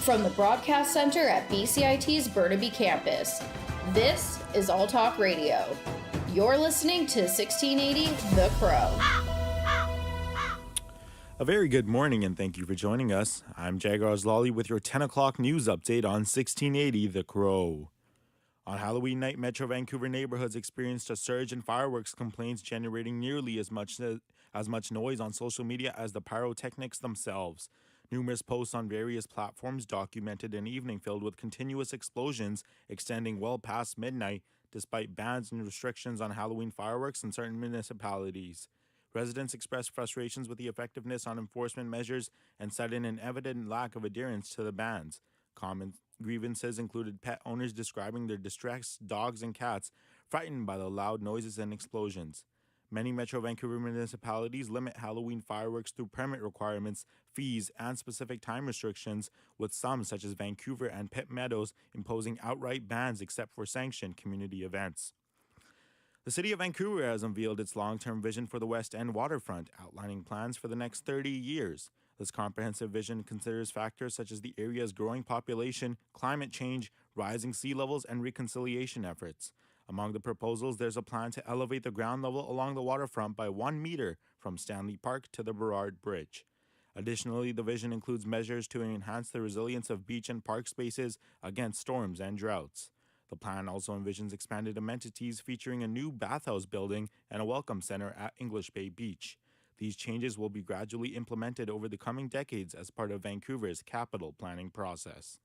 from the broadcast center at BCIT's Burnaby Campus. This is All Talk Radio. You're listening to 1680 The Crow. A very good morning and thank you for joining us. I'm Jagar Azlali with your 10 o'clock news update on 1680 The Crow. On Halloween night, Metro Vancouver neighborhoods experienced a surge in fireworks complaints, generating nearly as much noise on social media as the pyrotechnics themselves. Numerous posts on various platforms documented an evening filled with continuous explosions extending well past midnight, despite bans and restrictions on Halloween fireworks in certain municipalities. Residents expressed frustrations with the effectiveness on enforcement measures and cited an evident lack of adherence to the bans. Common grievances included pet owners describing their distressed dogs and cats frightened by the loud noises and explosions. Many Metro Vancouver municipalities limit Halloween fireworks through permit requirements, fees, and specific time restrictions, with some, such as Vancouver and Pitt Meadows, imposing outright bans except for sanctioned community events. The City of Vancouver has unveiled its long-term vision for the West End waterfront, outlining plans for the next 30 years. This comprehensive vision considers factors such as the area's growing population, climate change, rising sea levels, and reconciliation efforts. Among the proposals, there's a plan to elevate the ground level along the waterfront by 1 meter from Stanley Park to the Burrard Bridge. Additionally, the vision includes measures to enhance the resilience of beach and park spaces against storms and droughts. The plan also envisions expanded amenities featuring a new bathhouse building and a welcome center at English Bay Beach. These changes will be gradually implemented over the coming decades as part of Vancouver's capital planning process.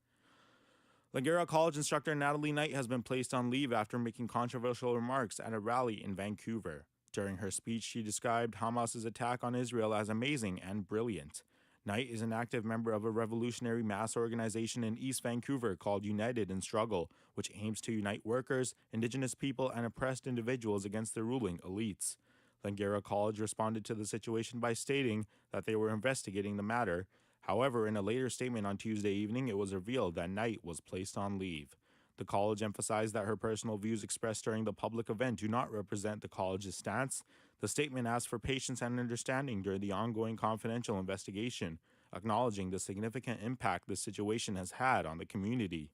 Langara College instructor Natalie Knight has been placed on leave after making controversial remarks at a rally in Vancouver. During her speech, she described Hamas's attack on Israel as amazing and brilliant. Knight is an active member of a revolutionary mass organization in East Vancouver called United in Struggle, which aims to unite workers, Indigenous people, and oppressed individuals against the ruling elites. Langara College responded to the situation by stating that they were investigating the matter. However, in a later statement on Tuesday evening, it was revealed that Knight was placed on leave. The college emphasized that her personal views expressed during the public event do not represent the college's stance. The statement asked for patience and understanding during the ongoing confidential investigation, acknowledging the significant impact this situation has had on the community.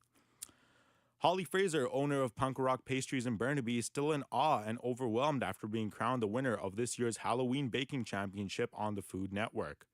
Holly Fraser, owner of Punk Rock Pastries in Burnaby, is still in awe and overwhelmed after being crowned the winner of this year's Halloween Baking Championship on the Food Network.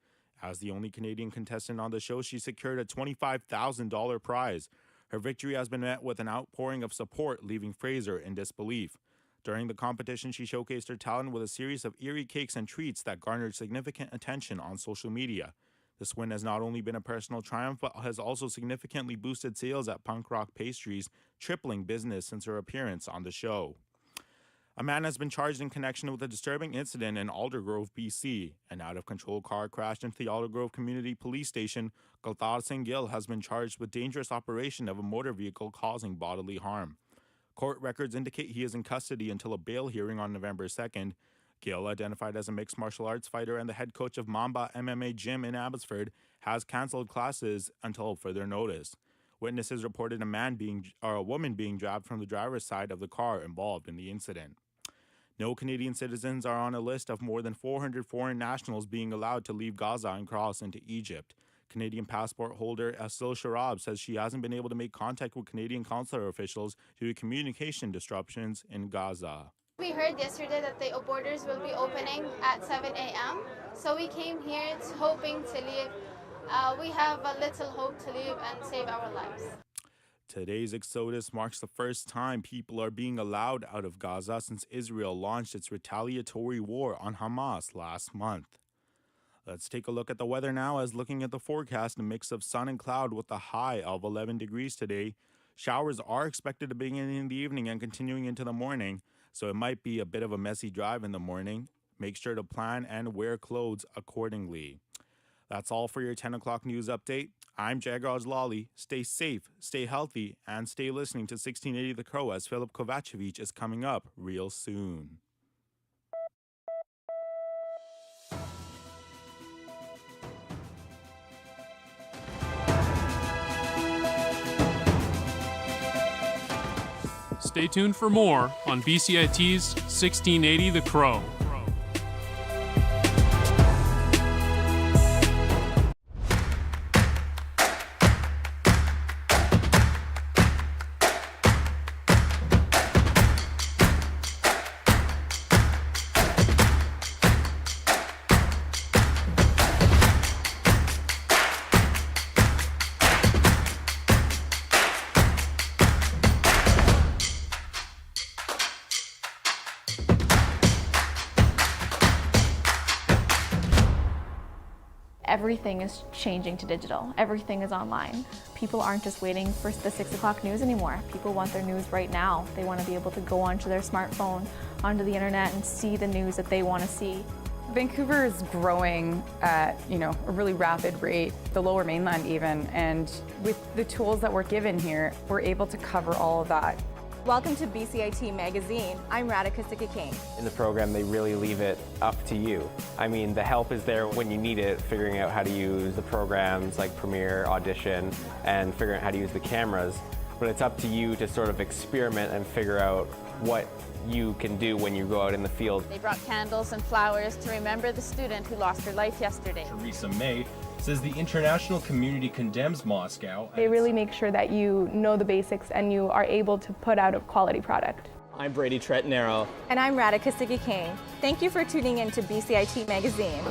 As the only Canadian contestant on the show, she secured a $25,000 prize. Her victory has been met with an outpouring of support, leaving Fraser in disbelief. During the competition, she showcased her talent with a series of eerie cakes and treats that garnered significant attention on social media. This win has not only been a personal triumph, but has also significantly boosted sales at Punk Rock Pastries, tripling business since her appearance on the show. A man has been charged in connection with a disturbing incident in Aldergrove, BC. An out-of-control car crashed into the Aldergrove Community Police Station. Gulthar Singh Gill has been charged with dangerous operation of a motor vehicle causing bodily harm. Court records indicate he is in custody until a bail hearing on November 2nd. Gill, identified as a mixed martial arts fighter and the head coach of Mamba MMA Gym in Abbotsford, has cancelled classes until further notice. Witnesses reported a woman being dragged from the driver's side of the car involved in the incident. No Canadian citizens are on a list of more than 400 foreign nationals being allowed to leave Gaza and cross into Egypt. Canadian passport holder Asil Sharab says she hasn't been able to make contact with Canadian consular officials due to communication disruptions in Gaza. We heard yesterday that the borders will be opening at 7 a.m. So we came here hoping to leave. We have a little hope to leave and save our lives. Today's exodus marks the first time people are being allowed out of Gaza since Israel launched its retaliatory war on Hamas last month. Let's take a look at the weather now, as looking at the forecast, a mix of sun and cloud with a high of 11 degrees today. Showers are expected to begin in the evening and continuing into the morning, so it might be a bit of a messy drive in the morning. Make sure to plan and wear clothes accordingly. That's all for your 10 o'clock news update. I'm Jagar Azlali. Stay safe, stay healthy, and stay listening to 1680 The Crow, as Philip Kovacevic is coming up real soon. Stay tuned for more on BCIT's 1680 The Crow. everything is changing to digital. Everything is online. People aren't just waiting for the 6 o'clock news anymore. People want their news right now. They want to be able to go onto their smartphone, onto the internet, and see the news that they want to see. Vancouver is growing at, a really rapid rate, the Lower Mainland even, and with the tools that we're given here, we're able to cover all of that. Welcome to BCIT Magazine. I'm Radhika Sikki-King. In the program, they really leave it up to you. I mean, the help is there when you need it, figuring out how to use the programs like Premiere, Audition, and figuring out how to use the cameras. But it's up to you to sort of experiment and figure out what you can do when you go out in the field. They brought candles and flowers to remember the student who lost her life yesterday. Theresa May says the international community condemns Moscow. They really make sure that you know the basics and you are able to put out a quality product. I'm Brady Tretnero. And I'm Radhika Sikki-King. Thank you for tuning in to BCIT Magazine.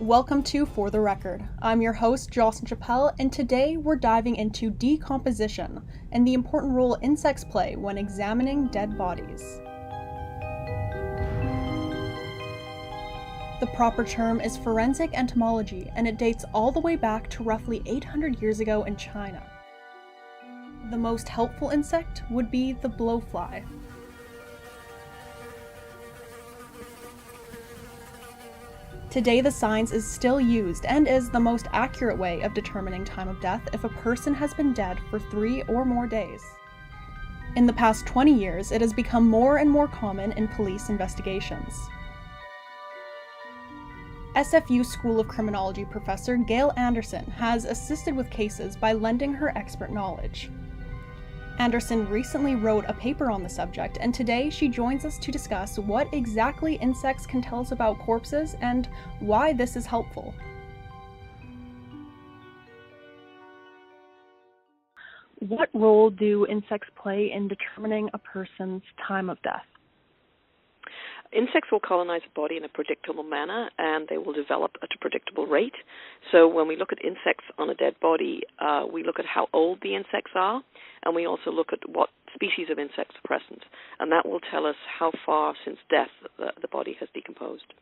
Welcome to For the Record. I'm your host, Jocelyn Chappelle, and today we're diving into decomposition and the important role insects play when examining dead bodies. The proper term is forensic entomology, and it dates all the way back to roughly 800 years ago in China. The most helpful insect would be the blowfly. Today, the science is still used and is the most accurate way of determining time of death if a person has been dead for 3 or more days. In the past 20 years, it has become more and more common in police investigations. SFU School of Criminology professor Gail Anderson has assisted with cases by lending her expert knowledge. Anderson recently wrote a paper on the subject, and today she joins us to discuss what exactly insects can tell us about corpses and why this is helpful. What role do insects play in determining a person's time of death? Insects will colonize a body in a predictable manner, and they will develop at a predictable rate. So when we look at insects on a dead body, we look at how old the insects are, and we also look at what species of insects are present. And that will tell us how far since death the body has decomposed.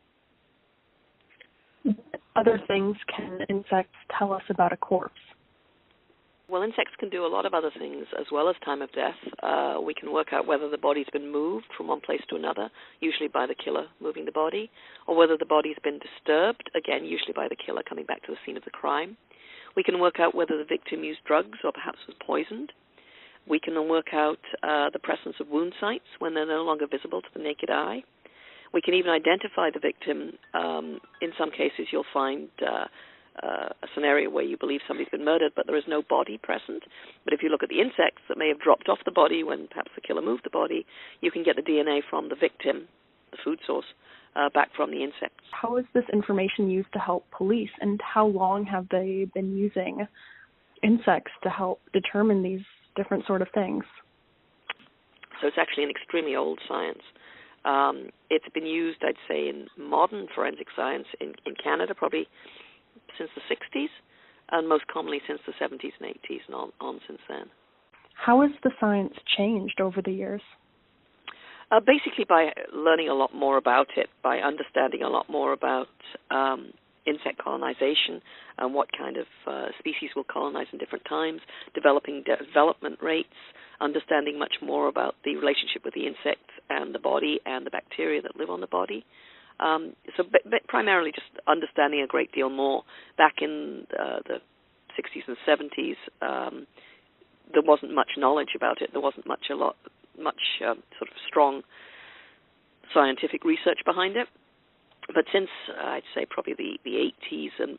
What other things can insects tell us about a corpse? Well, insects can do a lot of other things as well as time of death. We can work out whether the body's been moved from one place to another, usually by the killer moving the body, or whether the body's been disturbed, again, usually by the killer coming back to the scene of the crime. We can work out whether the victim used drugs or perhaps was poisoned. We can work out the presence of wound sites when they're no longer visible to the naked eye. We can even identify the victim. In some cases, you'll find a scenario where you believe somebody's been murdered, but there is no body present. But if you look at the insects that may have dropped off the body when perhaps the killer moved the body, you can get the DNA from the victim, the food source, back from the insects. How is this information used to help police, and how long have they been using insects to help determine these different sort of things? So it's actually an extremely old science. It's been used, I'd say, in modern forensic science in Canada, probably since the 60s, and most commonly since the 70s and 80s and on since then. How has the science changed over the years? Basically by learning a lot more about it, by understanding a lot more about insect colonization and what kind of species will colonize in different times, developing development rates, understanding much more about the relationship with the insect and the body and the bacteria that live on the body. So primarily just understanding a great deal more. Back in the 60s and 70s, there wasn't much knowledge about it. There wasn't much sort of strong scientific research behind it. But since, I'd say, probably the 80s and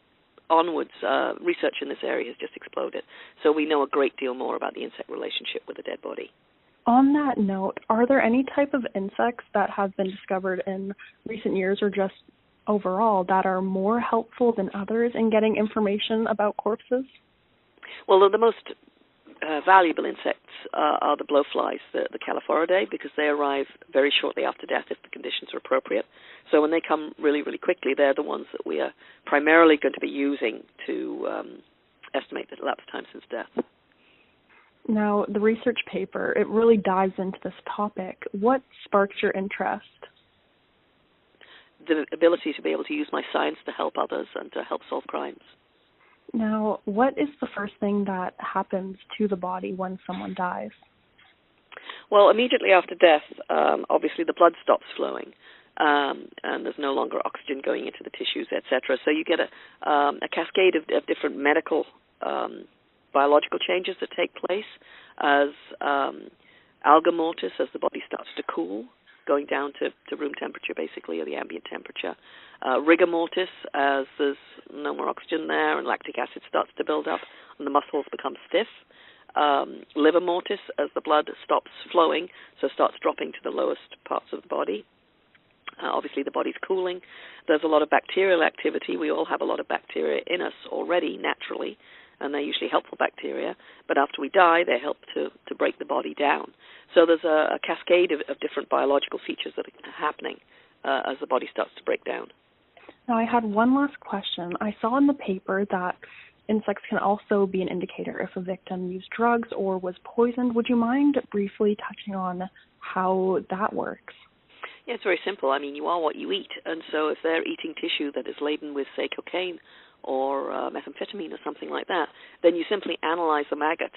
onwards, research in this area has just exploded. So we know a great deal more about the insect relationship with the dead body. On that note, are there any type of insects that have been discovered in recent years or just overall that are more helpful than others in getting information about corpses? Well, the most valuable insects are the blowflies, the Calliphoridae, because they arrive very shortly after death if the conditions are appropriate. So when they come really, really quickly, they're the ones that we are primarily going to be using to estimate the elapsed time since death. Now, the research paper, it really dives into this topic. What sparked your interest? The ability to be able to use my science to help others and to help solve crimes. Now, what is the first thing that happens to the body when someone dies? Well, immediately after death, obviously the blood stops flowing, and there's no longer oxygen going into the tissues, etc. So you get a cascade of different medical biological changes that take place as alga mortis, as the body starts to cool, going down to room temperature, basically, or the ambient temperature. Rigor mortis, as there's no more oxygen there and lactic acid starts to build up and the muscles become stiff. Liver mortis, as the blood stops flowing, so starts dropping to the lowest parts of the body. Obviously, the body's cooling. There's a lot of bacterial activity. We all have a lot of bacteria in us already, naturally, and they're usually helpful bacteria. But after we die, they help to break the body down. So there's a cascade of different biological features that are happening as the body starts to break down. Now, I had one last question. I saw in the paper that insects can also be an indicator if a victim used drugs or was poisoned. Would you mind briefly touching on how that works? Yeah, it's very simple. I mean, you are what you eat, and so if they're eating tissue that is laden with, say, cocaine or methamphetamine or something like that, then you simply analyze the maggot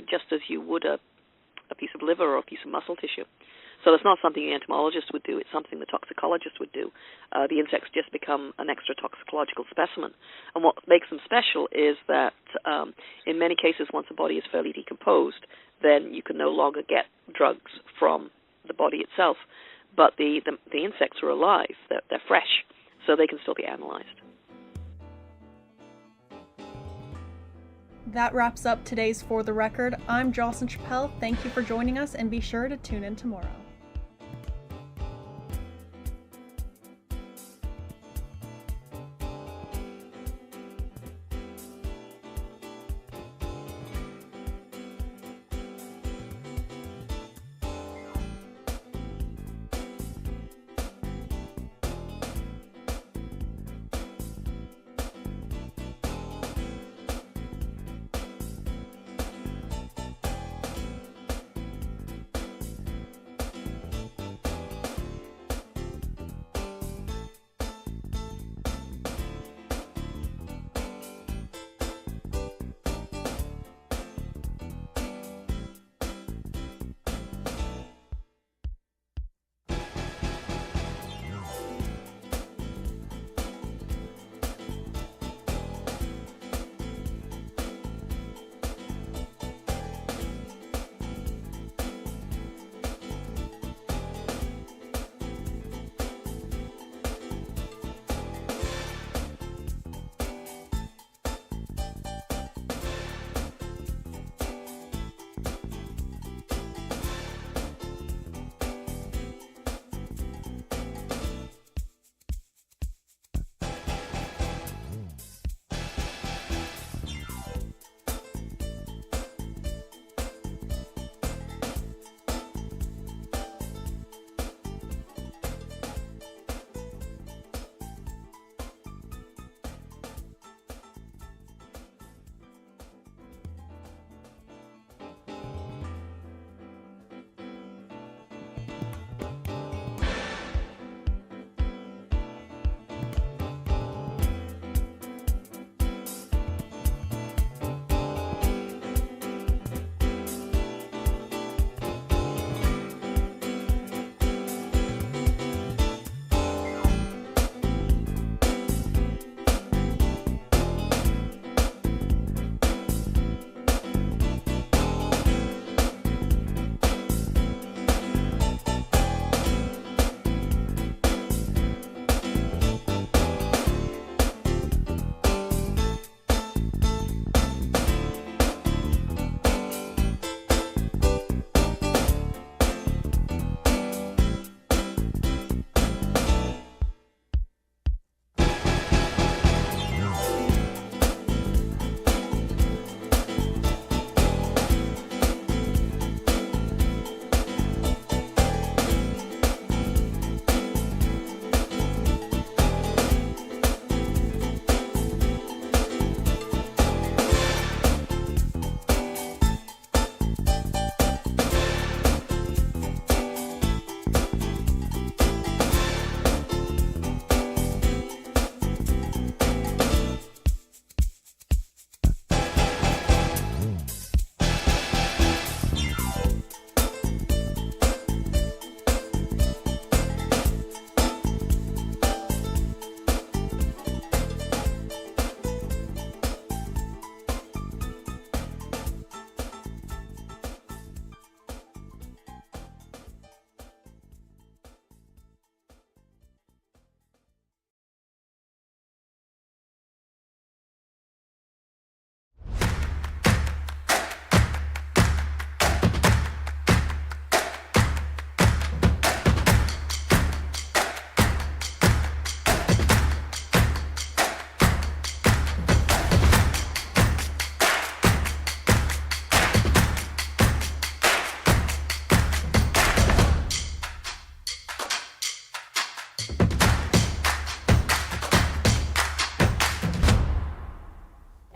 just as you would a piece of liver or a piece of muscle tissue. So it's not something the entomologist would do, it's something the toxicologist would do. The insects just become an extra toxicological specimen. And what makes them special is that in many cases, once the body is fairly decomposed, then you can no longer get drugs from the body itself. But the insects are alive, they're fresh, so they can still be analyzed. That wraps up today's For the Record. I'm Jocelyn Chappelle. Thank you for joining us, and be sure to tune in tomorrow.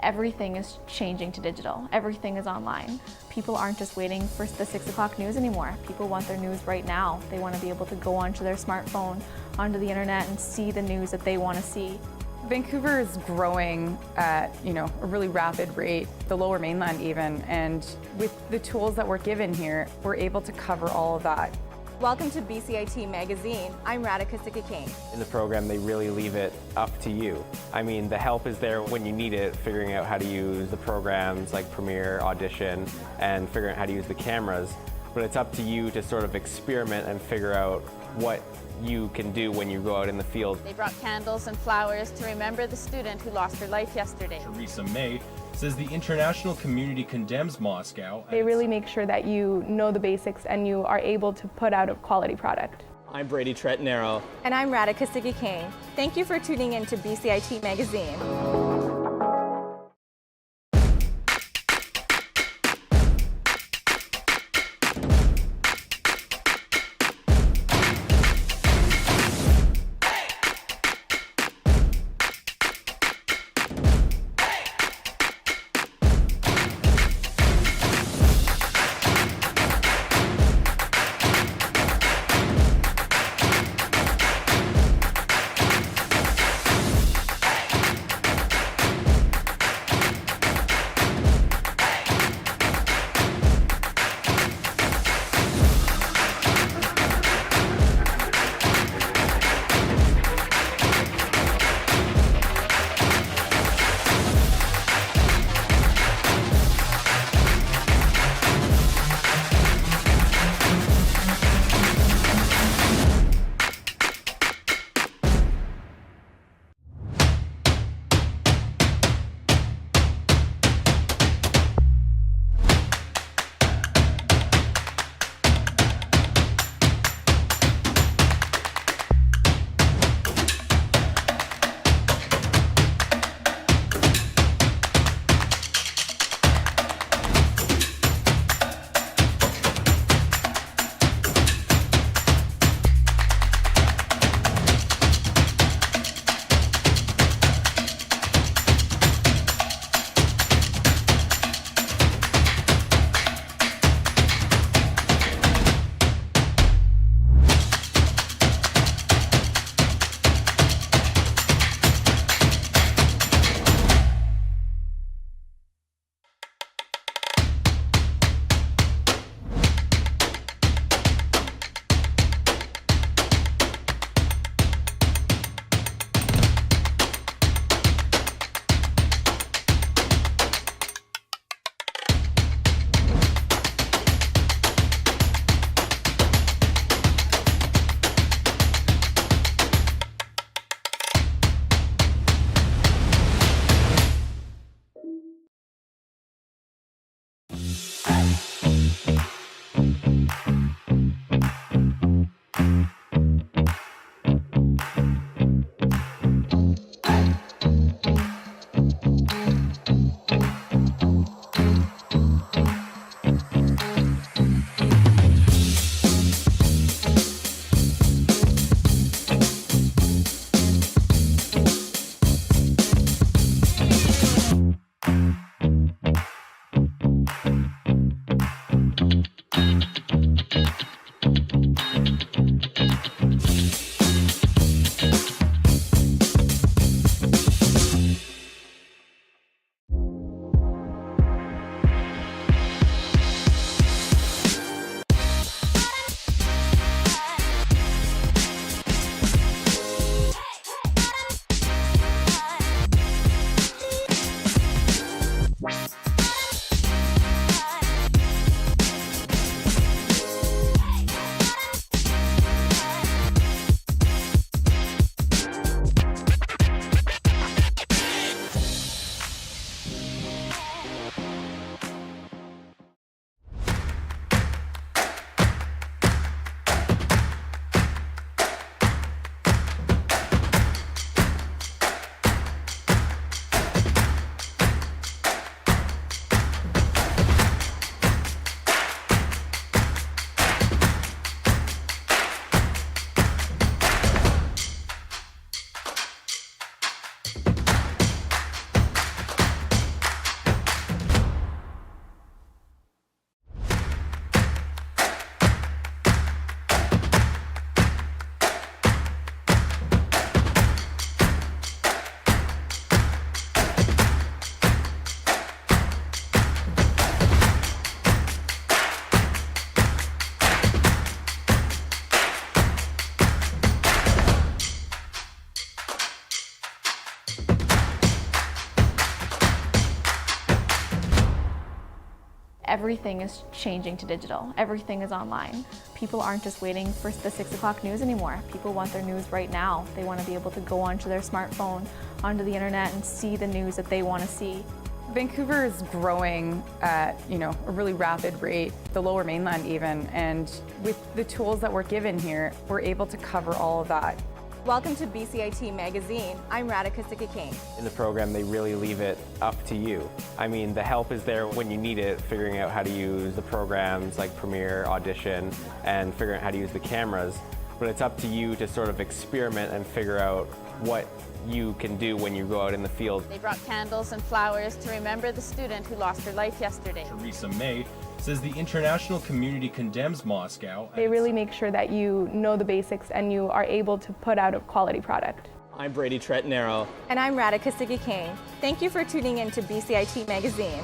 Everything is changing to digital. Everything is online. People aren't just waiting for the 6 o'clock news anymore. People want their news right now. They want to be able to go onto their smartphone, onto the internet, and see the news that they want to see. Vancouver is growing at, a really rapid rate, the Lower Mainland even, and with the tools that we're given here, we're able to cover all of that. Welcome to BCIT Magazine. I'm Radhika Sikikane. In the program, they really leave it up to you. I mean, the help is there when you need it, figuring out how to use the programs like Premiere, Audition, and figuring out how to use the cameras. But it's up to you to sort of experiment and figure out what you can do when you go out in the field. They brought candles and flowers to remember the student who lost her life yesterday. Theresa May says the international community condemns Moscow. They really make sure that you know the basics and you are able to put out a quality product. I'm Brady Tretanero. And I'm Radhika Sikikane. Thank you for tuning in to BCIT Magazine. Everything is changing to digital. Everything is online. People aren't just waiting for the 6 o'clock news anymore. People want their news right now. They want to be able to go onto their smartphone, onto the internet, and see the news that they want to see. Vancouver is growing at, a really rapid rate, the Lower Mainland even, and with the tools that we're given here, we're able to cover all of that. Welcome to BCIT Magazine. I'm Radhika Sikakane. In the program, they really leave it up to you. I mean, the help is there when you need it, figuring out how to use the programs like Premiere, Audition, and figuring out how to use the cameras. But it's up to you to sort of experiment and figure out what you can do when you go out in the field. They brought candles and flowers to remember the student who lost her life yesterday. Theresa May says the international community condemns Moscow. They really make sure that you know the basics and you are able to put out a quality product. I'm Brady Tretnero. And I'm Radhika Sikakane. Thank you for tuning in to BCIT Magazine.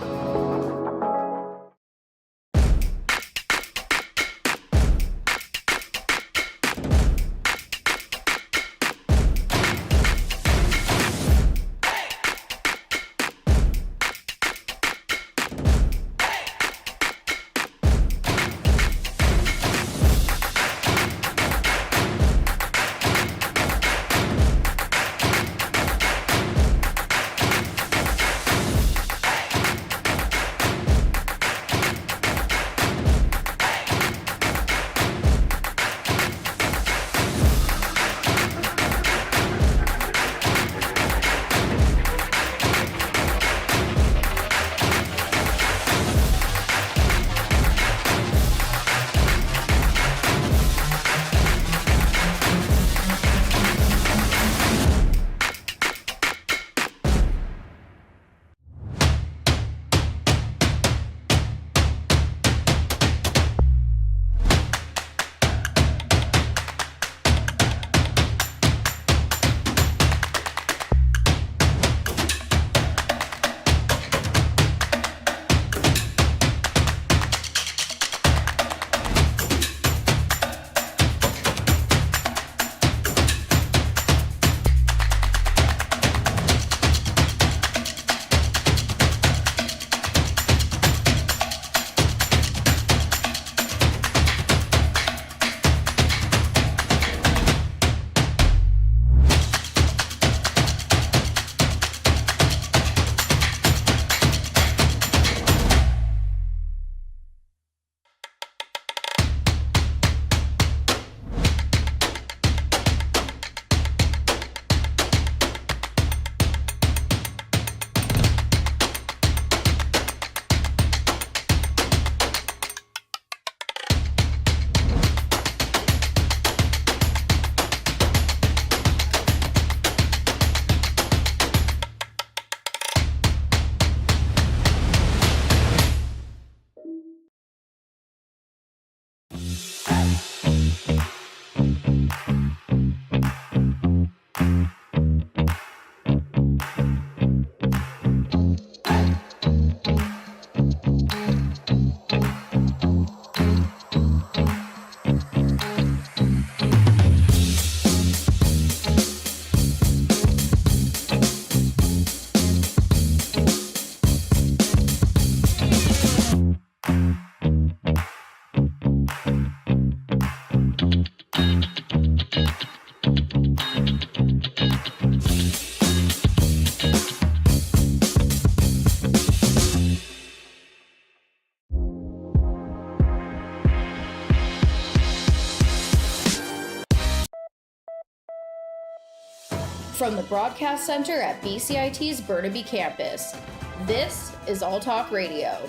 From the Broadcast Center at BCIT's Burnaby Campus, this is All Talk Radio.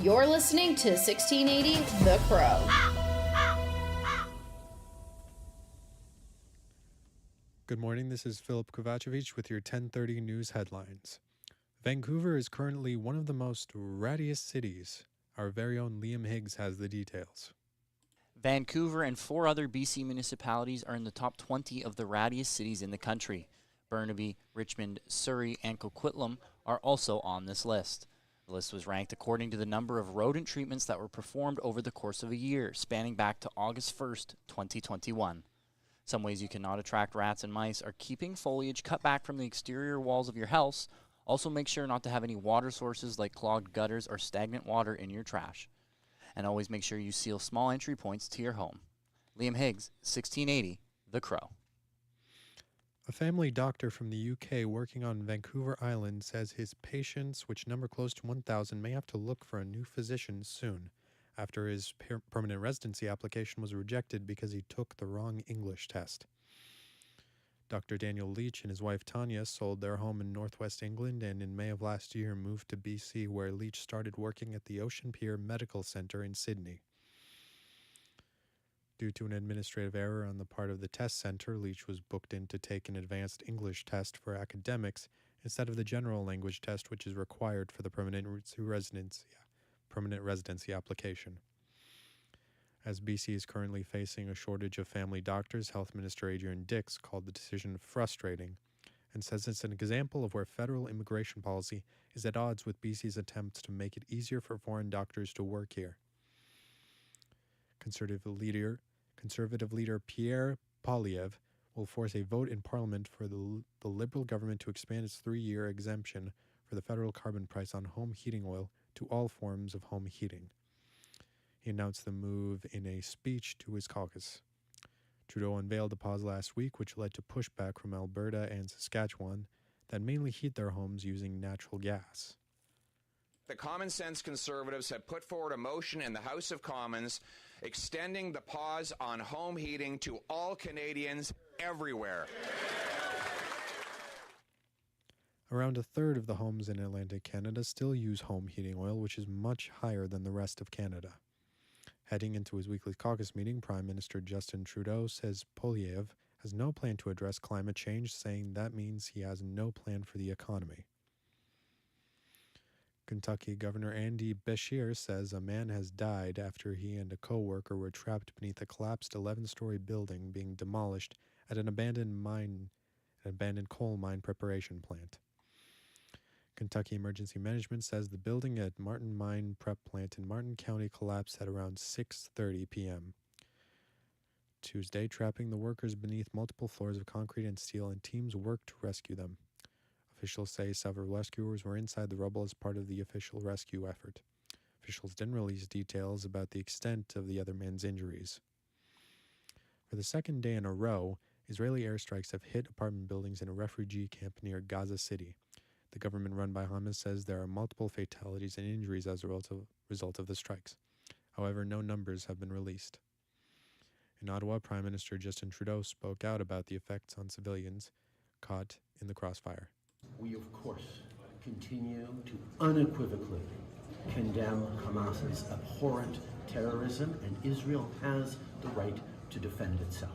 You're listening to 1680 The Crow. Good morning, this is Philip Kovacevic with your 10:30 news headlines. Vancouver is currently one of the most rattiest cities. Our very own Liam Higgs has the details. Vancouver and 4 other BC municipalities are in the top 20 of the rattiest cities in the country. Burnaby, Richmond, Surrey, and Coquitlam are also on this list. The list was ranked according to the number of rodent treatments that were performed over the course of a year, spanning back to August 1st, 2021. Some ways you cannot attract rats and mice are keeping foliage cut back from the exterior walls of your house, Also, make sure not to have any water sources like clogged gutters or stagnant water in your trash. And always make sure you seal small entry points to your home. Liam Higgs, 1680, The Crow. A family doctor from the UK working on Vancouver Island says his patients, which number close to 1,000, may have to look for a new physician soon, after his permanent residency application was rejected because he took the wrong English test. Dr. Daniel Leach and his wife Tanya sold their home in northwest England and in May of last year moved to BC, where Leach started working at the Ocean Pier Medical Centre in Sydney. Due to an administrative error on the part of the test center, Leach was booked in to take an advanced English test for academics instead of the general language test, which is required for the permanent residency application. As BC is currently facing a shortage of family doctors, Health Minister Adrian Dix called the decision frustrating and says it's an example of where federal immigration policy is at odds with BC's attempts to make it easier for foreign doctors to work here. Conservative leader Pierre Poilievre will force a vote in Parliament for the Liberal government to expand its 3-year exemption for the federal carbon price on home heating oil to all forms of home heating. He announced the move in a speech to his caucus. Trudeau unveiled the pause last week, which led to pushback from Alberta and Saskatchewan that mainly heat their homes using natural gas. The Common Sense Conservatives have put forward a motion in the House of Commons extending the pause on home heating to all Canadians everywhere. Around a third of the homes in Atlantic Canada still use home heating oil, which is much higher than the rest of Canada. Heading into his weekly caucus meeting, Prime Minister Justin Trudeau says Poilievre has no plan to address climate change, saying that means he has no plan for the economy. Kentucky Governor Andy Beshear says a man has died after he and a co-worker were trapped beneath a collapsed 11-story building being demolished at an abandoned coal mine preparation plant. Kentucky Emergency Management says the building at Martin Mine Prep Plant in Martin County collapsed at around 6:30 p.m. Tuesday, trapping the workers beneath multiple floors of concrete and steel, and teams worked to rescue them. Officials say several rescuers were inside the rubble as part of the official rescue effort. Officials didn't release details about the extent of the other man's injuries. For the second day in a row, Israeli airstrikes have hit apartment buildings in a refugee camp near Gaza City. The government run by Hamas says there are multiple fatalities and injuries as a result of the strikes. However, no numbers have been released. In Ottawa, Prime Minister Justin Trudeau spoke out about the effects on civilians caught in the crossfire. We, of course, continue to unequivocally condemn Hamas's abhorrent terrorism, and Israel has the right to defend itself.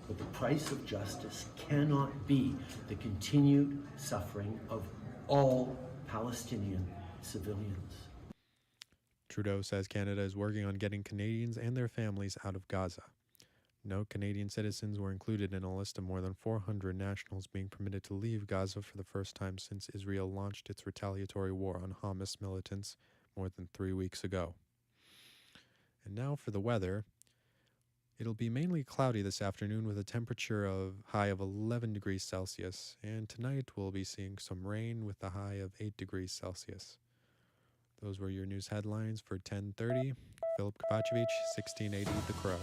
But the price of justice cannot be the continued suffering of all Palestinian civilians. Trudeau says Canada is working on getting Canadians and their families out of Gaza. No Canadian citizens were included in a list of more than 400 nationals being permitted to leave Gaza for the first time since Israel launched its retaliatory war on Hamas militants more than 3 weeks ago. And now for the weather. It'll be mainly cloudy this afternoon with a temperature high of 11 degrees Celsius, and tonight we'll be seeing some rain with a high of 8 degrees Celsius. Those were your news headlines for 10:30. Philip Kovacevic, 1680 The Crow.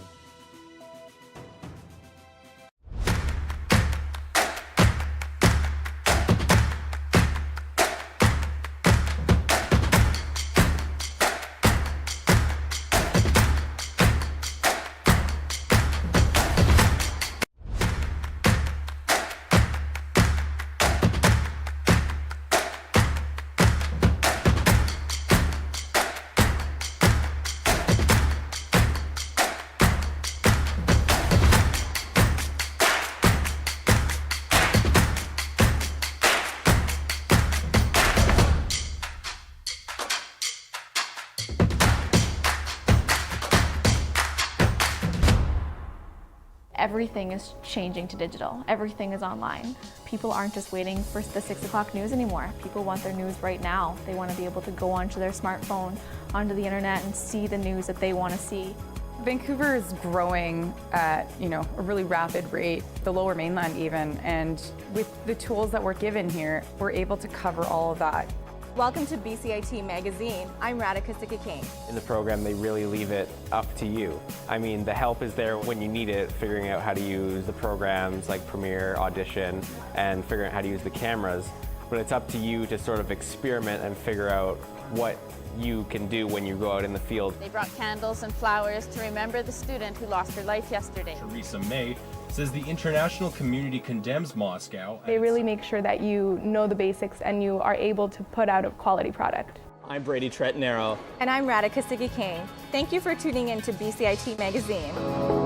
Everything is changing to digital. Everything is online. People aren't just waiting for the 6 o'clock news anymore. People want their news right now. They want to be able to go onto their smartphone, onto the internet, and see the news that they want to see. Vancouver is growing at, a really rapid rate, the Lower Mainland even, and with the tools that we're given here, we're able to cover all of that. Welcome to BCIT Magazine. I'm Radhika Sikki-King. In the program, they really leave it up to you. I mean, the help is there when you need it, figuring out how to use the programs like Premiere, Audition, and figuring out how to use the cameras. But it's up to you to sort of experiment and figure out what you can do when you go out in the field. They brought candles and flowers to remember the student who lost her life yesterday. Theresa May says the international community condemns Moscow. They really make sure that you know the basics and you are able to put out a quality product. I'm Brady Tretanero. And I'm Radhika Sikki-King. Thank you for tuning in to BCIT Magazine.